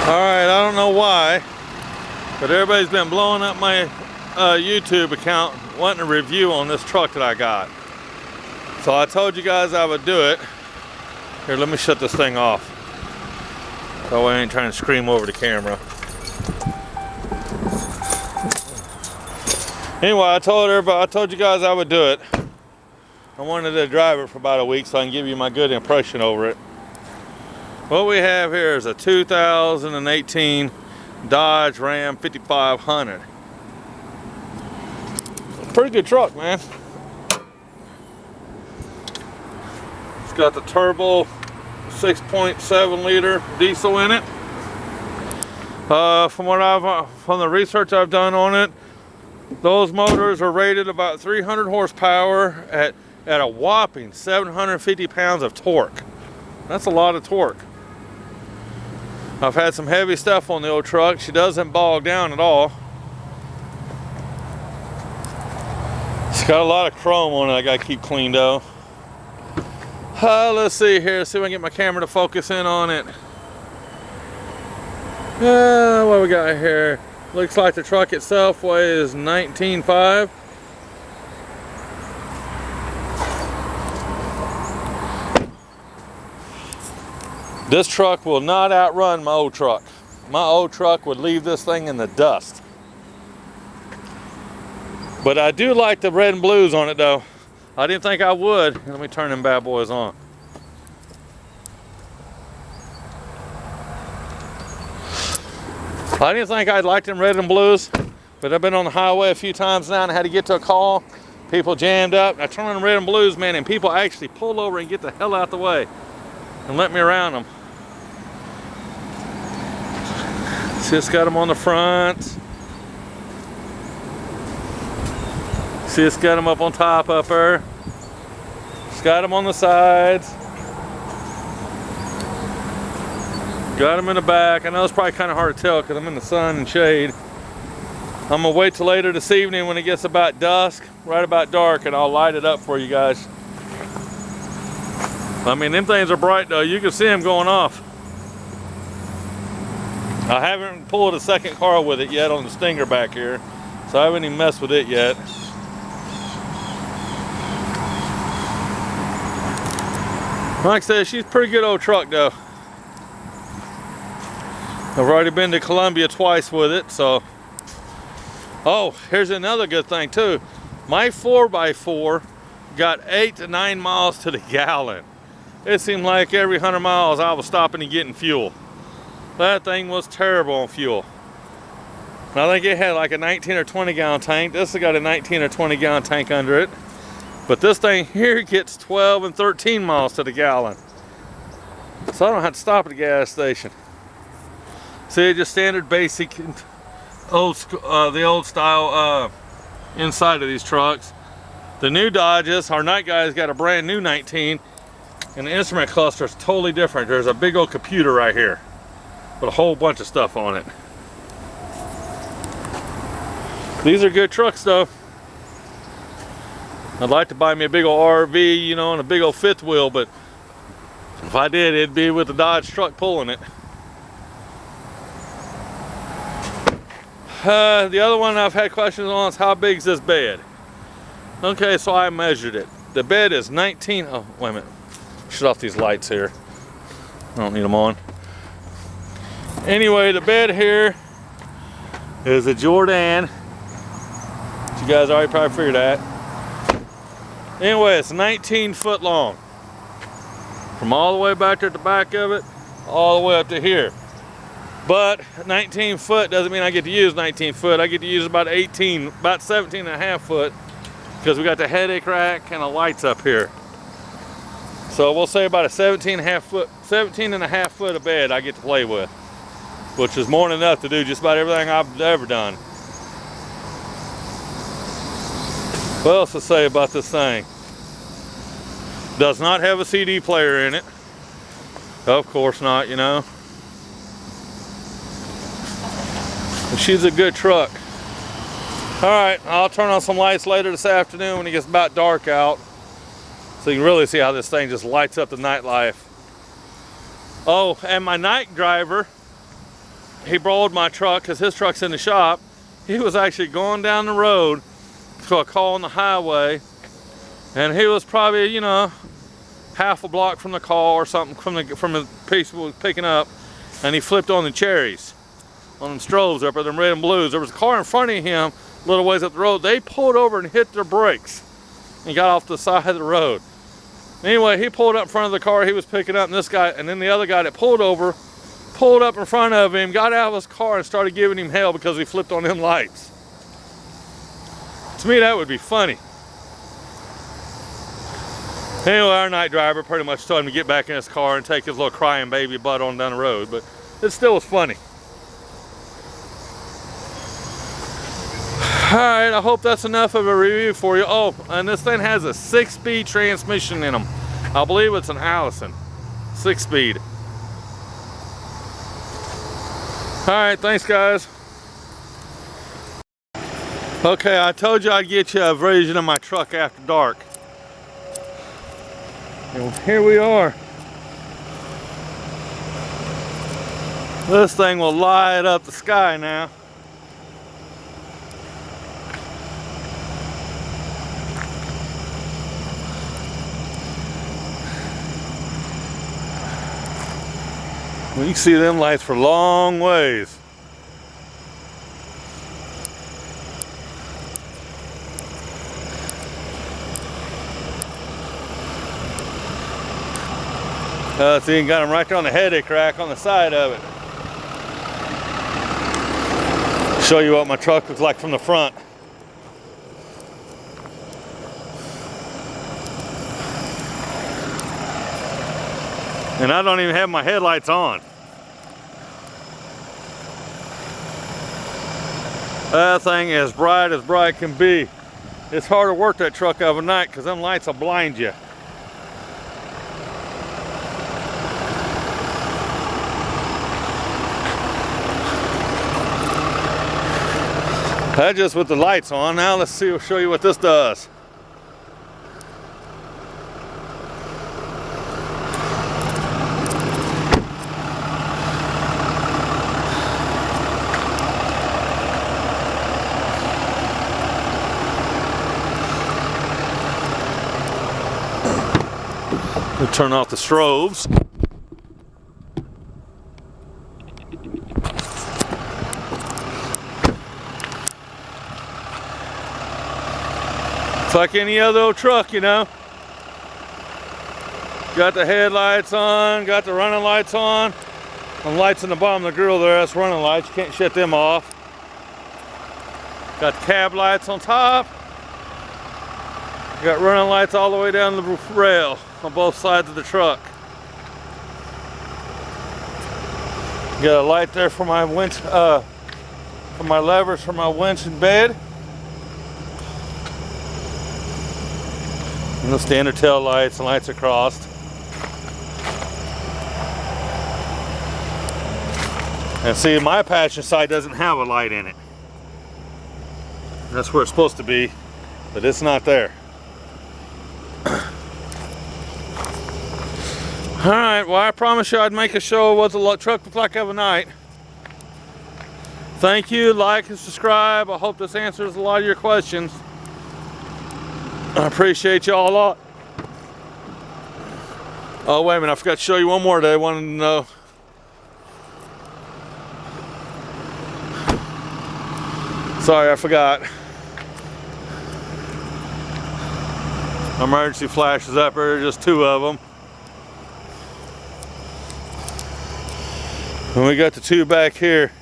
Alright, I don't know why, but everybody's been blowing up my YouTube account wanting a review on this truck that I got. So I told you guys I would do it. Here, let me shut this thing off. So I ain't trying to scream over the camera. Anyway, I told you guys I would do it. I wanted to drive it for about a week so I can give you my good impression over it. What we have here is a 2018 Dodge Ram 5500. Pretty good truck, man. It's got the turbo 6.7 liter diesel in it. From the research I've done on it, those motors are rated about 300 horsepower at a whopping 750 pounds of torque. That's a lot of torque. I've had some heavy stuff on the old truck. She doesn't bog down at all. It's got a lot of chrome on it I gotta keep cleaned though. Let's see here, see if I can get my camera to focus in on it. What we got here? Looks like the truck itself weighs 19.5. This truck will not outrun my old truck. My old truck would leave this thing in the dust. But I do like the red and blues on it though. I didn't think I would. Let me turn them bad boys on. I didn't think I'd like them red and blues, but I've been on the highway a few times now and I had to get to a call. People jammed up. I turn on red and blues, man, and people actually pull over and get the hell out the way and let me around them. See, it's got them on the front. See, it's got them up on top of her. It's got them on the sides. Got them in the back. I know it's probably kind of hard to tell because I'm in the sun and shade. I'm gonna wait till later this evening when it gets about dusk, right about dark, and I'll light it up for you guys. I mean, them things are bright though. You can see them going off. I haven't pulled a second car with it yet on the Stinger back here, so I haven't even messed with it yet. Like I said, she's a pretty good old truck though. I've already been to Columbia twice with it, so. Oh, here's another good thing too. My 4x4 got 8 to 9 miles to the gallon. It seemed like every 100 miles I was stopping and getting fuel. That thing was terrible on fuel. And I think it had like a 19 or 20 gallon tank. This has got a 19 or 20 gallon tank under it. But this thing here gets 12 and 13 miles to the gallon. So I don't have to stop at the gas station. See, just standard basic the old style inside of these trucks. The new Dodges, our night guy's got a brand new 19, and the instrument cluster is totally different. There's a big old computer right here with a whole bunch of stuff on it. These are good trucks though. I'd like to buy me a big old RV, you know, and a big old fifth wheel, but if I did, it'd be with the Dodge truck pulling it. The other one I've had questions on is how big is this bed? Okay, so I measured it. The bed is 19, oh, wait a minute. Shut off these lights here. I don't need them on. Anyway, the bed here is a Jordan. You guys already probably figured that. Anyway, it's 19 foot long. From all the way back there at the back of it, all the way up to here. But 19 foot doesn't mean I get to use 19 foot. I get to use about 17 and a half foot because we got the headache rack and the lights up here. So we'll say about a 17 and a half foot of bed I get to play with, which is more than enough to do just about everything I've ever done. What else to say about this thing? Does not have a CD player in it. Of course not, you know. She's a good truck. All right, I'll turn on some lights later this afternoon when it gets about dark out, so you can really see how this thing just lights up the nightlife. Oh, and my night driver he borrowed my truck because his truck's in the shop. He was actually going down the road to a call on the highway, and he was probably, you know, half a block from the call or something from the piece he was picking up, and he flipped on the cherries, on them strobes up, or them red and blues. There was a car in front of him, a little ways up the road. They pulled over and hit their brakes and got off the side of the road. Anyway, he pulled up in front of the car he was picking up, and this guy, and then the other guy that pulled over, pulled up in front of him, got out of his car and started giving him hell because he flipped on them lights. To me, that would be funny. Anyway, our night driver pretty much told him to get back in his car and take his little crying baby butt on down the road, but it still was funny. Alright, I hope that's enough of a review for you. Oh, and this thing has a 6-speed transmission in them. I believe it's an Allison. 6-speed. Alright, thanks guys. Okay, I told you I'd get you a version of my truck after dark. And here we are. This thing will light up the sky now. Well, you can see them lights for long ways. See, you got them right there on the headache rack on the side of it. Show you what my truck looks like from the front. And I don't even have my headlights on. That thing is bright as bright can be. It's hard to work that truck overnight because them lights will blind you. That's just with the lights on. Now let's see, show you what this does. We'll turn off the strobes. It's like any other old truck, you know. Got the headlights on, got the running lights on. And lights in the bottom of the grill there, that's running lights. You can't shut them off. Got the cab lights on top. Got running lights all the way down the rail on both sides of the truck. Got a light there for my winch, for my levers for my winch and bed. And the standard tail lights and lights across. And see, my passenger side doesn't have a light in it. That's where it's supposed to be, but it's not there. Alright, well I promised you I'd make a show of what the truck looked like overnight. Thank you, like and subscribe. I hope this answers a lot of your questions. I appreciate y'all a lot. Oh wait a minute, I forgot to show you one more day. I wanted to know. Sorry, I forgot. Emergency flashes up there, just 2 of them. And we got the 2 back here.